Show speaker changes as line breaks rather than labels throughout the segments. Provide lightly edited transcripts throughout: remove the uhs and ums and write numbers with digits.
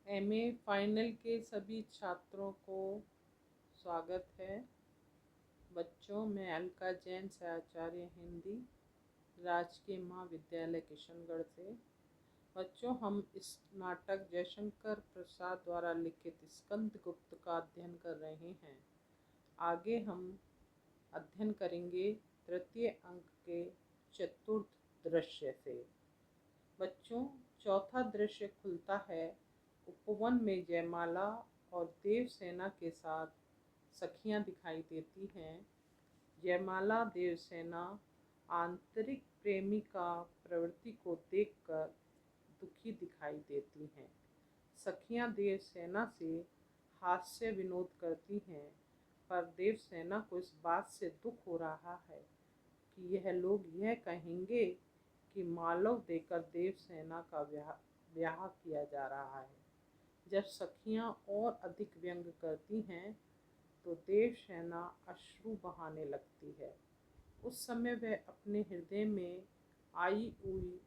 MA final के सभी छात्रों को स्वागत है। बच्चों, मैं अलका जैन सहआचार्य हिंदी, राजकीय महाविद्यालय किशनगढ़ से। बच्चों, हम इस नाटक जयशंकर प्रसाद द्वारा लिखित स्कंदगुप्त का अध्ययन कर रहे हैं। आगे हम अध्ययन करेंगे तृतीय अंक के चतुर्थ दृश्य से। बच्चों, चौथा दृश्य खुलता है उपवन में जयमाला और देवसेना के साथ सखियां दिखाई देती हैं। जयमाला देवसेना आंतरिक प्रेमिका प्रवृत्ति को देखकर दुखी दिखाई देती हैं। सखियां देवसेना से हास्य विनोद करती हैं, पर देवसेना को इस बात से दुख हो रहा है कि यह लोग यह कहेंगे कि मालव देकर देवसेना का ब्याह किया जा रहा है। जब सखियां और अधिक व्यंग करती हैं तो देवसेना अश्रु बहाने लगती है। उस समय वह अपने हृदय में आई हुई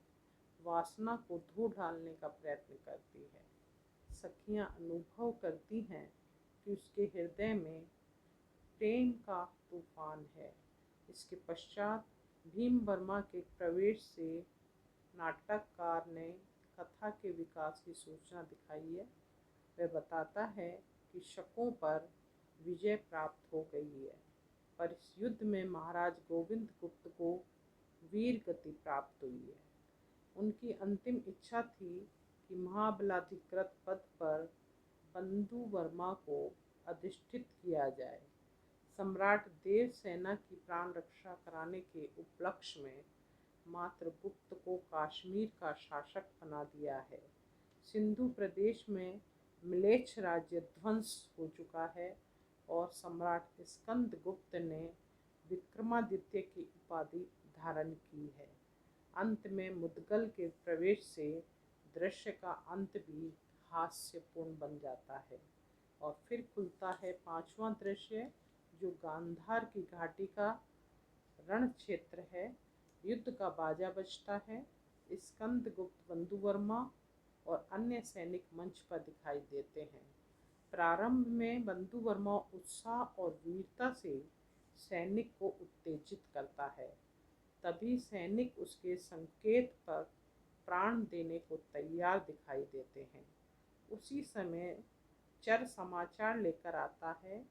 वासना को धो डालने का प्रयत्न करती है। सखियां अनुभव करती हैं कि उसके हृदय में प्रेम का तूफान है। इसके पश्चात भीम वर्मा के प्रवेश से नाटककार ने कथा के विकास की सूचना दिखाई है। वह बताता है कि शकों पर विजय प्राप्त हो गई है, पर इस युद्ध में महाराज गोविंद गुप्त को वीर गति प्राप्त हुई है। उनकी अंतिम इच्छा थी कि महाबलाधिकृत पद पर बंधु वर्मा को अधिष्ठित किया जाए। सम्राट देवसेना की प्राण रक्षा कराने के उपलक्ष्य में मात्र गुप्त को कश्मीर का शासक बना दिया है। सिंधु प्रदेश में मिलेच्छ राज्य ध्वंस हो चुका है और सम्राट स्कंदगुप्त ने विक्रमादित्य की उपाधि धारण की है। अंत में मुदगल के प्रवेश से दृश्य का अंत भी हास्यपूर्ण बन जाता है और फिर खुलता है पांचवा दृश्य, जो गांधार की घाटी का रण क्षेत्र है। युद्ध का बाजा बजता है। स्कंदगुप्त बंधु वर्मा और अन्य सैनिक मंच पर दिखाई देते हैं। प्रारंभ में बंधु वर्मा उत्साह और वीरता से सैनिक को उत्तेजित करता है। तभी सैनिक उसके संकेत पर प्राण देने को तैयार दिखाई देते हैं। उसी समय चर समाचार लेकर आता है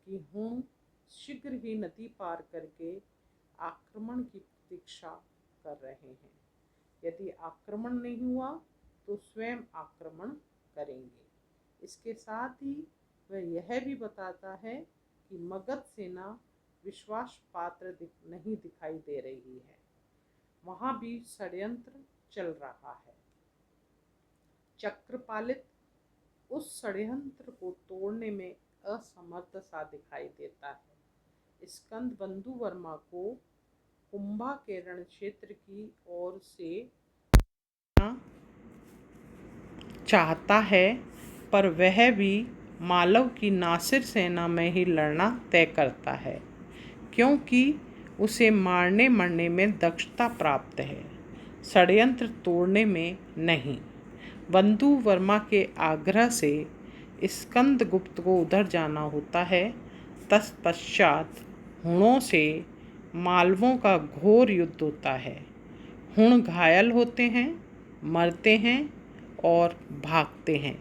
कि हुण शीघ्र ही नदी पार करके आक्रमण की प्रतीक्षा कर रहे हैं। यदि आक्रमण नहीं हुआ तो स्वयं आक्रमण करेंगे। इसके साथ ही वह यह भी बताता है कि मगध सेना विश्वास पात्र नहीं दिखाई दे रही है। वहाँ भी षड्यंत्र चल रहा है। चक्रपालित उस षड्यंत्र को तोड़ने में असमर्थ सा दिखाई देता है। स्कंद बंधु वर्मा को कुंभा के रण क्षेत्र की ओर से चाहता है, पर वह भी मालव की नासिर सेना में ही लड़ना तय करता है, क्योंकि उसे मारने मरने में दक्षता प्राप्त है, षड्यंत्र तोड़ने में नहीं। बंधु वर्मा के आग्रह से स्कंदगुप्त को उधर जाना होता है। तत्पश्चात हुणों से मालवों का घोर युद्ध होता है। हुण घायल होते हैं, मरते हैं और भागते हैं,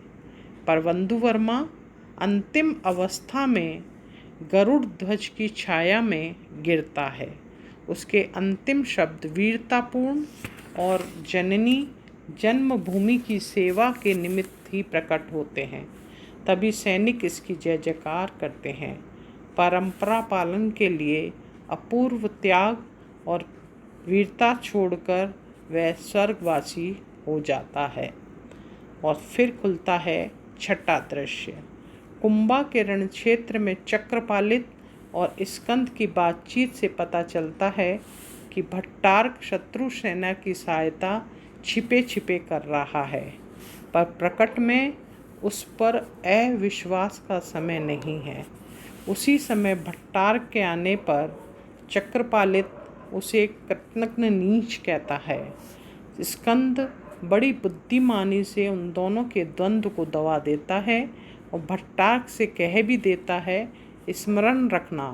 पर बंधु वर्मा अंतिम अवस्था में गरुड़ ध्वज की छाया में गिरता है। उसके अंतिम शब्द वीरतापूर्ण और जननी जन्मभूमि की सेवा के निमित्त ही प्रकट होते हैं। तभी सैनिक इसकी जय जयकार करते हैं। परंपरा पालन के लिए अपूर्व त्याग और वीरता छोड़कर वह स्वर्गवासी हो जाता है। और फिर खुलता है छठा दृश्य। कुंभा के रण क्षेत्र में चक्रपालित और स्कंद की बातचीत से पता चलता है कि भट्टार्क शत्रु सेना की सहायता छिपे छिपे कर रहा है, पर प्रकट में उस पर अविश्वास का समय नहीं है। उसी समय भट्टार्क के आने पर चक्रपालित उसे कृतघ्न नीच कहता है। स्कंद बड़ी बुद्धिमानी से उन दोनों के द्वंद्व को दबा देता है और भट्टारक से कह भी देता है, स्मरण रखना,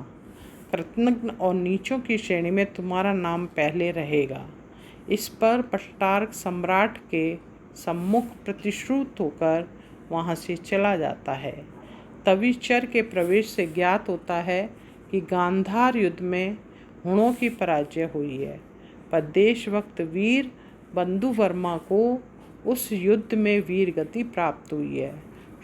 कृतघ्न और नीचों की श्रेणी में तुम्हारा नाम पहले रहेगा। इस पर भट्टारक सम्राट के सम्मुख प्रतिश्रुत होकर वहाँ से चला जाता है। तभी चर के प्रवेश से ज्ञात होता है कि गांधार युद्ध में हुणों की पराजय हुई है, पर देशभक्त वीर बंधु वर्मा को उस युद्ध में वीर गति प्राप्त हुई है।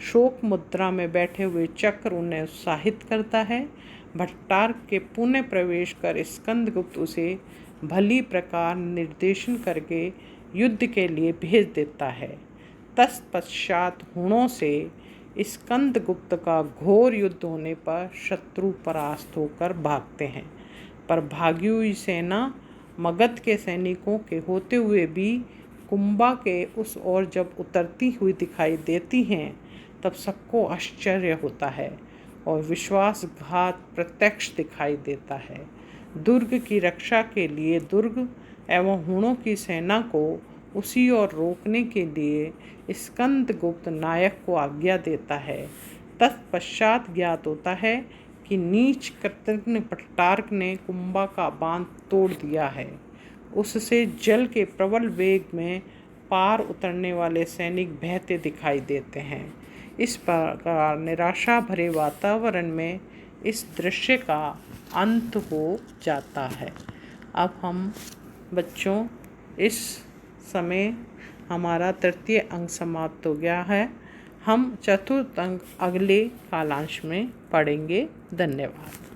शोक मुद्रा में बैठे हुए चक्र उन्हें उत्साहित करता है। भट्टारक के पुण्य प्रवेश कर स्कंदगुप्त उसे भली प्रकार निर्देशन करके युद्ध के लिए भेज देता है। तत्पश्चात हुणों से स्कंदगुप्त का घोर युद्ध होने पर शत्रु परास्त होकर भागते हैं, पर भागी हुई सेना मगध के सैनिकों के होते हुए भी कुंभा के उस ओर जब उतरती हुई दिखाई देती हैं, तब सबको आश्चर्य होता है और विश्वासघात प्रत्यक्ष दिखाई देता है। दुर्ग की रक्षा के लिए दुर्ग एवं हुणों की सेना को उसी ओर रोकने के लिए स्कंदगुप्त नायक को आज्ञा देता है। तत्पश्चात ज्ञात होता है कि नीच कृतघ्न भट्टारक ने कुंभा का बांध तोड़ दिया है। उससे जल के प्रबल वेग में पार उतरने वाले सैनिक बहते दिखाई देते हैं। इस प्रकार निराशा भरे वातावरण में इस दृश्य का अंत हो जाता है। अब हम बच्चों, इस समय हमारा तृतीय अंक समाप्त हो गया है। हम चतुर्थ अंक अगले कालांश में पढ़ेंगे। धन्यवाद।